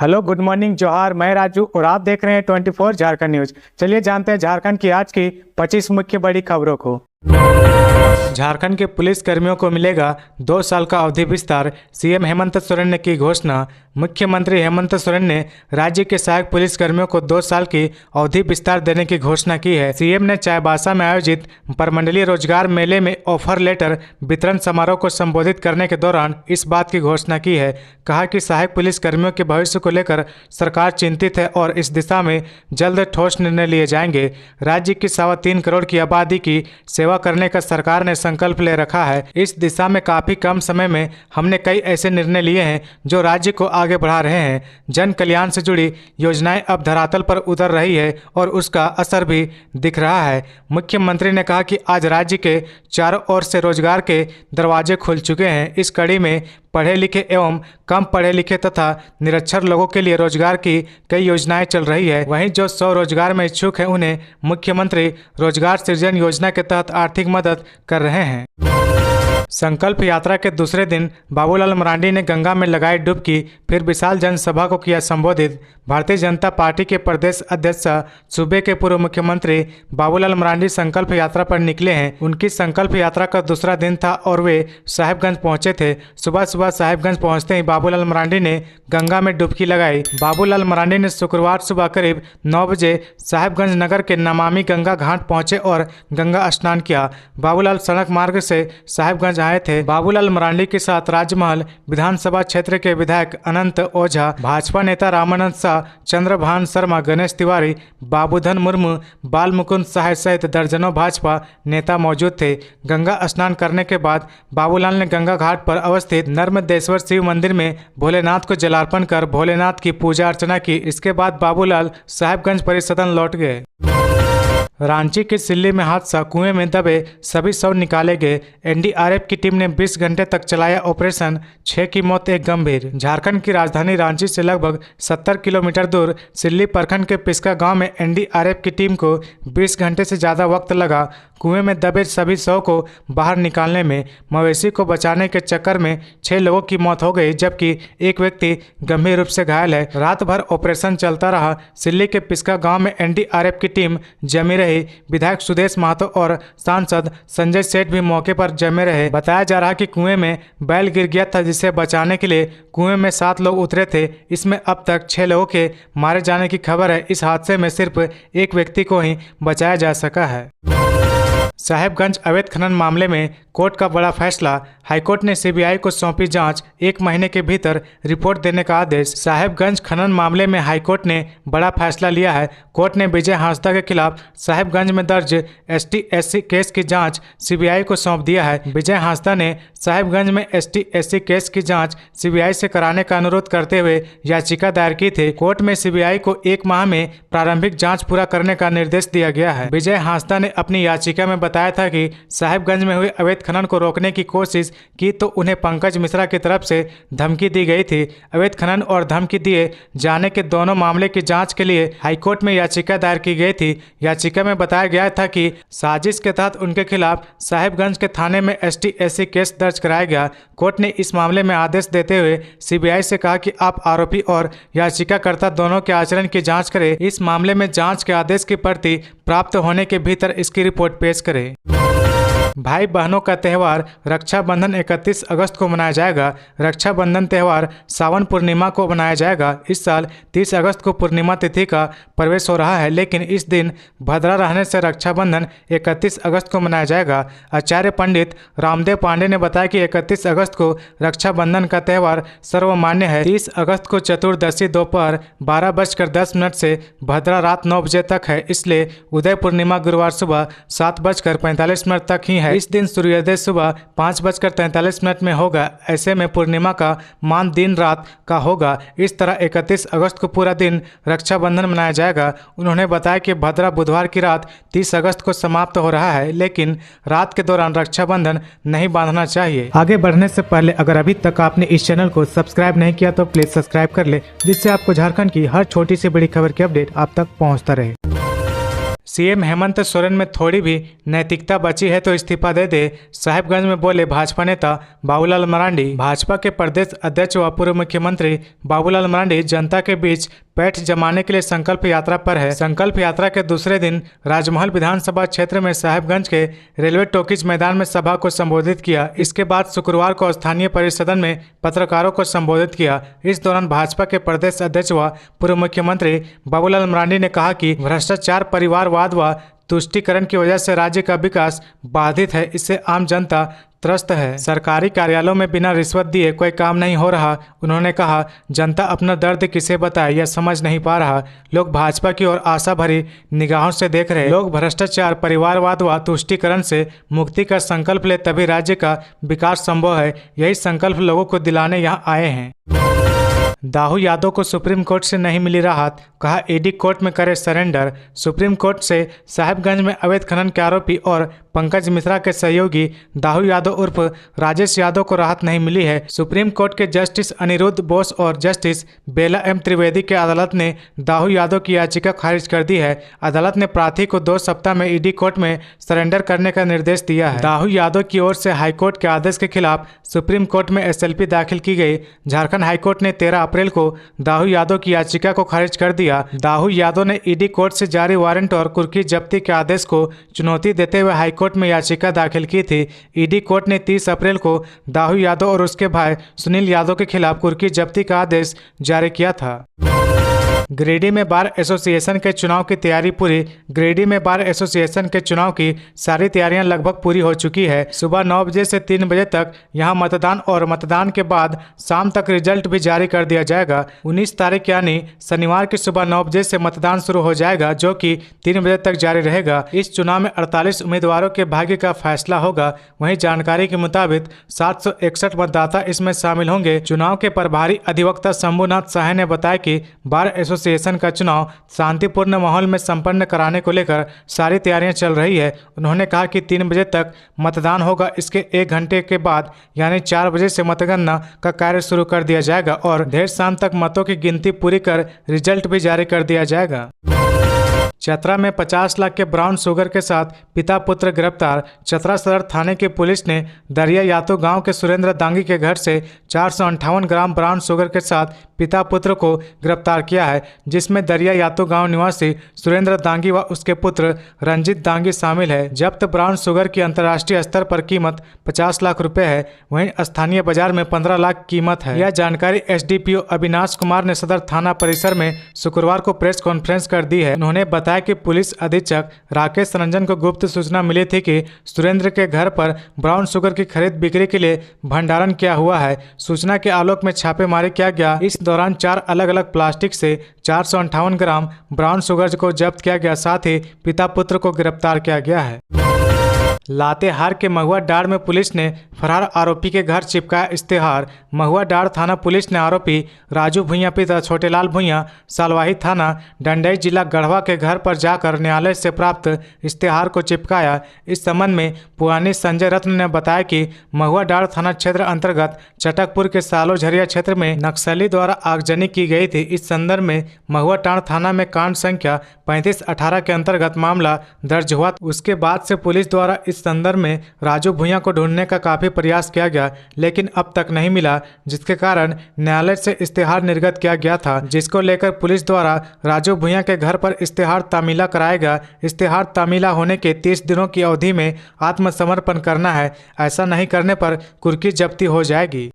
Hello, good morning, जोहार। मैं राजू और आप देख रहे हैं 24 झारखंड न्यूज। चलिए जानते हैं झारखंड की आज की 25 मुख्य बड़ी खबरों को। झारखंड के पुलिस कर्मियों को मिलेगा 2 साल का अवधि विस्तार, सीएम हेमंत सोरेन ने की घोषणा। मुख्यमंत्री हेमंत सोरेन ने राज्य के सहायक पुलिस कर्मियों को 2 साल की अवधि विस्तार देने की घोषणा की है। सीएम ने चाईबासा में आयोजित प्रमंडलीय रोजगार मेले में ऑफर लेटर वितरण समारोह को संबोधित करने के दौरान इस बात की घोषणा की है। कहा कि सहायक पुलिस कर्मियों के भविष्य को लेकर सरकार चिंतित है और इस दिशा में जल्द ठोस निर्णय लिए जाएंगे। राज्य की 3.25 करोड़ की आबादी की सेवा करने का सरकार ने संकल्प ले रखा है। इस दिशा में काफी कम समय में हमने कई ऐसे निर्णय लिए हैं जो राज्य को आगे बढ़ा रहे हैं। जन कल्याण से जुड़ी योजनाएं अब धरातल पर उतर रही है और उसका असर भी दिख रहा है। मुख्यमंत्री ने कहा कि आज राज्य के चारों ओर से रोजगार के दरवाजे खुल चुके हैं। इस कड़ी में पढ़े लिखे एवं कम पढ़े लिखे तथा निरक्षर लोगों के लिए रोजगार की कई योजनाएं चल रही है। वहीं जो स्वरोजगार में इच्छुक हैं उन्हें मुख्यमंत्री रोजगार सृजन योजना के तहत आर्थिक मदद कर रहे हैं। संकल्प यात्रा के दूसरे दिन बाबूलाल मरांडी ने गंगा में लगाई डुबकी, फिर विशाल जनसभा को किया संबोधित। भारतीय जनता पार्टी के प्रदेश अध्यक्ष सूबे के पूर्व मुख्यमंत्री बाबूलाल मरांडी संकल्प यात्रा पर निकले हैं। उनकी संकल्प यात्रा का दूसरा दिन था और वे साहिबगंज पहुंचे थे। सुबह सुबह साहिबगंज पहुंचते ही बाबूलाल मरांडी ने गंगा में डुबकी लगाई। बाबूलाल मरांडी ने शुक्रवार सुबह करीब 9 बजे साहिबगंज नगर के नमामि गंगा घाट पहुंचे और गंगा स्नान किया। बाबूलाल सड़क मार्ग से साहिबगंज आए थे। बाबूलाल मरांडी के साथ राजमहल विधानसभा क्षेत्र के विधायक अनंत ओझा, भाजपा नेता रामानंद शाह, चंद्रभान शर्मा, गणेश तिवारी, बाबूधन मुर्मू, बाल मुकुंद साह सहित दर्जनों भाजपा नेता मौजूद थे। गंगा स्नान करने के बाद बाबूलाल ने गंगा घाट पर अवस्थित नर्मदेश्वर शिव मंदिर में भोलेनाथ को जलार्पण कर भोलेनाथ की पूजा अर्चना की। इसके बाद बाबूलाल साहिबगंज परिसदन लौट गए। रांची के सिल्ली में हादसा, कुएं में दबे सभी शव निकाले गए। एनडीआरएफ की टीम ने 20 घंटे तक चलाया ऑपरेशन, 6 की मौत, 1 गंभीर। झारखंड की राजधानी रांची से लगभग 70 किलोमीटर दूर सिल्ली प्रखंड के पिस्का गांव में एनडीआरएफ की टीम को 20 घंटे से ज़्यादा वक्त लगा कुएं में दबे सभी शव को बाहर निकालने में। मवेशी को बचाने के चक्कर में 6 लोगों की मौत हो गई जबकि एक व्यक्ति गंभीर रूप से घायल है। रात भर ऑपरेशन चलता रहा। सिल्ली के पिस्का गांव में एनडीआरएफ की टीम जमी रही। विधायक सुदेश महतो और सांसद संजय सेठ भी मौके पर जमे रहे। बताया जा रहा कि कुएं में बैल गिर गया था जिसे बचाने के लिए कुएं में 7 लोग उतरे थे। इसमें अब तक 6 लोगों के मारे जाने की खबर है। इस हादसे में सिर्फ एक व्यक्ति को ही बचाया जा सका है। साहिबगंज अवैध खनन मामले में कोर्ट का बड़ा फैसला, हाईकोर्ट ने सीबीआई को सौंपी जांच, 1 महीने के भीतर रिपोर्ट देने का आदेश। साहिबगंज खनन मामले में हाईकोर्ट ने बड़ा फैसला लिया है। कोर्ट ने विजय हांसदा के खिलाफ साहिबगंज में दर्ज ST/SC केस की जांच सीबीआई को सौंप दिया है। विजय हांसदा ने साहिबगंज में ST/SC केस की जांच सीबीआई से कराने का अनुरोध करते हुए याचिका दायर की थी। कोर्ट में सीबीआई को 1 माह में प्रारंभिक जाँच पूरा करने का निर्देश दिया गया है। विजय हांसदा ने अपनी याचिका में बताया था कि साहिबगंज में हुए अवैध खनन को रोकने की कोशिश की तो उन्हें पंकज मिश्रा की तरफ से धमकी दी गई थी। अवैध खनन और धमकी दिए जाने के दोनों मामले की जांच के लिए हाईकोर्ट में याचिका दायर की गई थी। याचिका में बताया गया था कि साजिश के तहत उनके खिलाफ साहिबगंज के थाने में ST/SC केस दर्ज कराया गया। कोर्ट ने इस मामले में आदेश देते हुए सीबीआई से कहा कि आप आरोपी और याचिकाकर्ता दोनों के आचरण की जाँच करें। इस मामले में जाँच के आदेश की प्रति प्राप्त होने के भीतर इसकी रिपोर्ट पेश करें। भाई बहनों का त्यौहार रक्षाबंधन 31 अगस्त को मनाया जाएगा। रक्षाबंधन त्यौहार सावन पूर्णिमा को मनाया जाएगा। इस साल 30 अगस्त को पूर्णिमा तिथि का प्रवेश हो रहा है, लेकिन इस दिन भद्रा रहने से रक्षाबंधन 31 अगस्त को मनाया जाएगा। आचार्य पंडित रामदेव पांडे ने बताया कि 31 अगस्त को रक्षाबंधन का त्यौहार सर्वमान्य है। 30 अगस्त को चतुर्दशी दोपहर 12:10 से भद्रा रात 9 बजे तक है, इसलिए उदय पूर्णिमा गुरुवार सुबह 7:45 तक ही है। इस दिन सूर्योदय सुबह 5:43 में होगा। ऐसे में पूर्णिमा का मान दिन रात का होगा। इस तरह 31 अगस्त को पूरा दिन रक्षाबंधन मनाया जाएगा। उन्होंने बताया कि भद्रा बुधवार की रात 30 अगस्त को समाप्त हो रहा है, लेकिन रात के दौरान रक्षाबंधन नहीं बांधना चाहिए। आगे बढ़ने से पहले अगर अभी तक आपने इस चैनल को सब्सक्राइब नहीं किया तो प्लीज सब्सक्राइब कर ले, जिससे आपको झारखंड की हर छोटी से बड़ी खबर की अपडेट आप तक पहुँचता रहे। सीएम हेमंत सोरेन में थोड़ी भी नैतिकता बची है तो इस्तीफा दे दे, साहिबगंज में बोले भाजपा नेता बाबूलाल मरांडी। भाजपा के प्रदेश अध्यक्ष व पूर्व मुख्यमंत्री बाबूलाल मरांडी जनता के बीच पैठ जमाने के लिए संकल्प यात्रा पर है। संकल्प यात्रा के दूसरे दिन राजमहल विधानसभा क्षेत्र में साहिबगंज के रेलवे टॉकीज मैदान में सभा को संबोधित किया। इसके बाद शुक्रवार को स्थानीय परिसदन में पत्रकारों को संबोधित किया। इस दौरान भाजपा के प्रदेश अध्यक्ष व पूर्व मुख्यमंत्री बाबूलाल मरांडी ने कहा कि भ्रष्टाचार, परिवारवाद व तुष्टीकरण की वजह से राज्य का विकास बाधित है। इससे आम जनता त्रस्त है। सरकारी कार्यालयों में बिना रिश्वत दिए कोई काम नहीं हो रहा। उन्होंने कहा, जनता अपना दर्द किसे बताए यह समझ नहीं पा रहा। लोग भाजपा की ओर आशा भरी निगाहों से देख रहे। लोग भ्रष्टाचार, परिवारवाद व तुष्टीकरण से मुक्ति का संकल्प ले तभी राज्य का विकास संभव है। यही संकल्प लोगों को दिलाने यहाँ आए हैं। दाऊ यादव को सुप्रीम कोर्ट से नहीं मिली राहत, कहा ईडी कोर्ट में करे सरेंडर। सुप्रीम कोर्ट से साहिबगंज में अवैध खनन के आरोपी और पंकज मिश्रा के सहयोगी दाऊ यादव उर्फ राजेश यादव को राहत नहीं मिली है। सुप्रीम कोर्ट के जस्टिस अनिरुद्ध बोस और जस्टिस बेला एम त्रिवेदी की अदालत ने दाऊ यादव की याचिका खारिज कर दी है। अदालत ने प्रार्थी को 2 सप्ताह में ईडी कोर्ट में सरेंडर करने का निर्देश दिया है। दाऊ यादव की ओर से हाईकोर्ट के आदेश के खिलाफ सुप्रीम कोर्ट में एसएलपी दाखिल की गई। झारखंड हाईकोर्ट ने 13 अप्रैल को दाऊ यादव की याचिका को खारिज कर दिया। दाऊ यादव ने ईडी कोर्ट से जारी वारंट और कुर्की जब्ती के आदेश को चुनौती देते हुए हाईकोर्ट में याचिका दाखिल की थी। ईडी कोर्ट ने 30 अप्रैल को दाऊ यादव और उसके भाई सुनील यादव के खिलाफ कुर्की जब्ती का आदेश जारी किया था। गिरिडीह में बार एसोसिएशन के चुनाव की तैयारी पूरी। गिरिडीह में बार एसोसिएशन के चुनाव की सारी तैयारियां लगभग पूरी हो चुकी है। सुबह 9 बजे से 3 बजे तक यहां मतदान और मतदान के बाद शाम तक रिजल्ट भी जारी कर दिया जाएगा। 19 तारीख यानी शनिवार की सुबह 9 बजे से मतदान शुरू हो जाएगा, जो कि 3 बजे तक जारी रहेगा। इस चुनाव में 48 उम्मीदवारों के भाग्य का फैसला होगा। वहीं जानकारी के मुताबिक 761 मतदाता इसमें शामिल होंगे। चुनाव के प्रभारी अधिवक्ता शंभुनाथ साहे ने बताया कि बार एसोसिएशन का चुनाव शांतिपूर्ण माहौल में संपन्न कराने को लेकर सारी तैयारियां चल रही है। उन्होंने कहा कि 3 बजे तक मतदान होगा। इसके 1 घंटे के बाद यानी 4 बजे से मतगणना का कार्य शुरू कर दिया जाएगा और देर शाम तक मतों की गिनती पूरी कर रिजल्ट भी जारी कर दिया जाएगा। चतरा में 50 लाख के ब्राउन शुगर के साथ पिता पुत्र गिरफ्तार। चतरा सदर थाने की पुलिस ने दरिया यातो गांव के सुरेंद्र दांगी के घर से 458 ग्राम ब्राउन शुगर के साथ पिता पुत्र को गिरफ्तार किया है, जिसमें दरिया यातो गांव निवासी सुरेंद्र दांगी व उसके पुत्र रंजीत दांगी शामिल है। जब्त ब्राउन शुगर की अंतर्राष्ट्रीय स्तर पर कीमत 50 लाख रुपए है, वहीं स्थानीय बाजार में 15 लाख कीमत है। यह जानकारी एसडीपीओ अविनाश कुमार ने सदर थाना परिसर में शुक्रवार को प्रेस कॉन्फ्रेंस कर दी है। उन्होंने बताया कि पुलिस अधीक्षक राकेश रंजन को गुप्त सूचना मिली थी कि सुरेंद्र के घर पर ब्राउन शुगर की खरीद बिक्री के लिए भंडारण किया हुआ है। सूचना के आलोक में छापेमारी किया गया। इस दौरान 4 अलग अलग प्लास्टिक से 458 ग्राम ब्राउन शुगर को जब्त किया गया। साथ ही पिता पुत्र को गिरफ्तार किया गया है। लातेहार के महुआ डांड़ में पुलिस ने फरार आरोपी के घर चिपकाया इश्तेहार। महुआ डांड़ थाना पुलिस ने आरोपी राजू भुइयां पिता छोटेलाल भुइयां सालवाही थाना डंडई जिला गढ़वा के घर पर जाकर न्यायालय से प्राप्त इश्तेहार को चिपकाया। इस संबंध में पुरानी संजय रत्न ने बताया कि महुआ डांड़ थाना क्षेत्र अंतर्गत चटकपुर के सालो झरिया क्षेत्र में नक्सली द्वारा आगजनी की गई थी। इस संदर्भ में महुआ डांड़ थाना में कांड संख्या 3518 के अंतर्गत मामला दर्ज हुआ। उसके बाद से पुलिस द्वारा इस संदर्भ में राजू भुइयां को ढूंढने का काफी प्रयास किया गया, लेकिन अब तक नहीं मिला, जिसके कारण न्यायालय से इश्तेहार निर्गत किया गया था, जिसको लेकर पुलिस द्वारा राजू भुइयां के घर पर इश्तेहार तामीला कराएगा। इश्तेहार तामीला होने के 30 दिनों की अवधि में आत्मसमर्पण करना है। ऐसा नहीं करने पर कुर्की जब्ती हो जाएगी।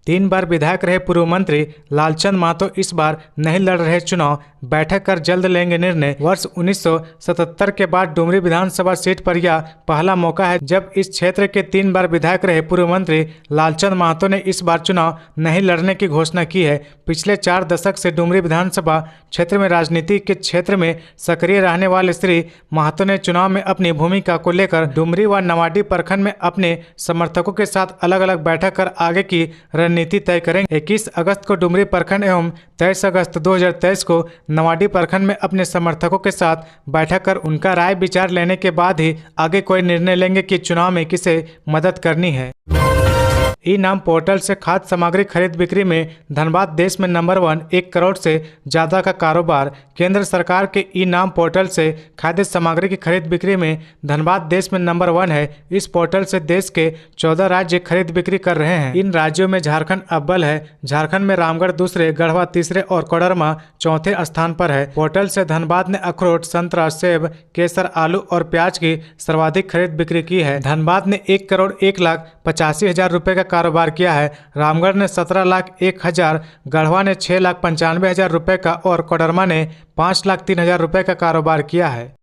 3 बार विधायक रहे पूर्व मंत्री लालचंद महतो इस बार नहीं लड़ रहे चुनाव। बैठक कर जल्द लेंगे निर्णय। वर्ष 1977 के बाद डुमरी विधानसभा सीट पर यह पहला मौका है जब इस क्षेत्र के 3 बार विधायक रहे पूर्व मंत्री लालचंद महतो ने इस बार चुनाव नहीं लड़ने की घोषणा की है। पिछले 4 दशक से डुमरी विधानसभा क्षेत्र में राजनीति के क्षेत्र में सक्रिय रहने वाले श्री महतो ने चुनाव में अपनी भूमिका को लेकर डुमरी व नवाडी प्रखंड में अपने समर्थकों के साथ अलग अलग बैठक कर आगे की रणनीति तय करेंगे। 21 अगस्त को डुमरी प्रखंड एवं 23 अगस्त 2023 को नवाडी प्रखंड में अपने समर्थकों के साथ बैठक कर उनका राय विचार लेने के बाद ही आगे कोई निर्णय लेंगे कि चुनाव में किसे मदद करनी है। ई नाम पोर्टल से खाद्य सामग्री खरीद बिक्री में धनबाद देश में नंबर 1, 1 करोड़ से ज्यादा का कारोबार। केंद्र सरकार के ई नाम पोर्टल से खाद्य सामग्री की खरीद बिक्री में धनबाद देश में नंबर 1 है। इस पोर्टल से देश के 14 राज्य खरीद बिक्री कर रहे हैं। इन राज्यों में झारखंड अव्वल है। झारखंड में रामगढ़ दूसरे, गढ़वा तीसरे और कोडरमा चौथे स्थान पर है। पोर्टल से धनबाद ने अखरोट, संतरा, सेब, केसर, आलू और प्याज की सर्वाधिक खरीद बिक्री की है। धनबाद ने 1,01,85,000 रुपए का कारोबार किया है। रामगढ़ ने 17,01,000, गढ़वा ने 6,95,000 रुपए का और कोडरमा ने 5,03,000 रुपए का कारोबार किया है।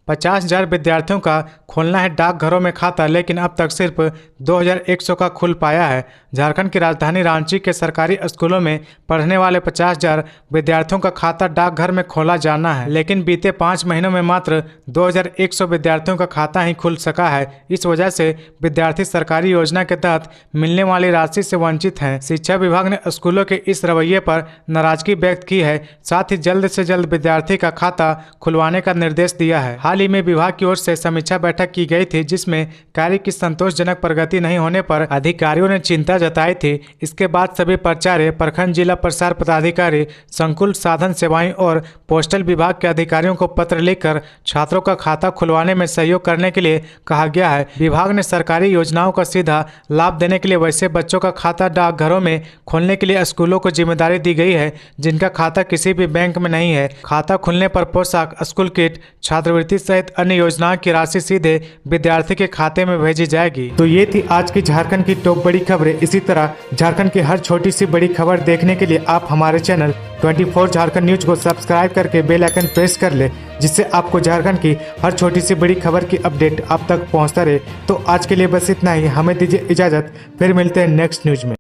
50,000 विद्यार्थियों का खोलना है डाकघरों में खाता, लेकिन अब तक सिर्फ 2,100 का खुल पाया है। झारखंड की राजधानी रांची के सरकारी स्कूलों में पढ़ने वाले 50,000 विद्यार्थियों का खाता डाकघर में खोला जाना है, लेकिन बीते 5 महीनों में मात्र 2,100 विद्यार्थियों का खाता ही खुल सका है। इस वजह से विद्यार्थी सरकारी योजना के तहत मिलने वाली राशि से वंचित हैं। शिक्षा विभाग ने स्कूलों के इस रवैये पर नाराजगी व्यक्त की है, साथ ही जल्द से जल्द विद्यार्थी का खाता खुलवाने का निर्देश दिया है। हाल ही में विभाग की ओर से समीक्षा बैठक की गई थी, जिसमें कार्य की संतोषजनक प्रगति नहीं होने पर अधिकारियों ने चिंता जताई थी। इसके बाद सभी प्राचार्य, प्रखंड जिला प्रसार पदाधिकारी, संकुल साधन सेवाएं और पोस्टल विभाग के अधिकारियों को पत्र लिखकर छात्रों का खाता खुलवाने में सहयोग करने के लिए कहा गया है। विभाग ने सरकारी योजनाओं का सीधा लाभ देने के लिए वैसे बच्चों का खाता डाकघरों में खोलने के लिए स्कूलों को जिम्मेदारी दी गई है जिनका खाता किसी भी बैंक में नहीं है। खाता खुलने पर पोशाक, स्कूल किट, छात्रवृत्ति सहित अन्य योजनाओं की राशि सीधे विद्यार्थी के खाते में भेजी जाएगी। तो ये थी आज की झारखंड की टॉप बड़ी खबरें। इसी तरह झारखंड की हर छोटी सी बड़ी खबर देखने के लिए आप हमारे चैनल 24 झारखंड न्यूज को सब्सक्राइब करके बेल आइकन प्रेस कर ले, जिससे आपको झारखंड की हर छोटी सी बड़ी खबर की अपडेट आप तक पहुंचता रहे। तो आज के लिए बस इतना ही। हमें दीजिए इजाजत, फिर मिलते हैं नेक्स्ट न्यूज में।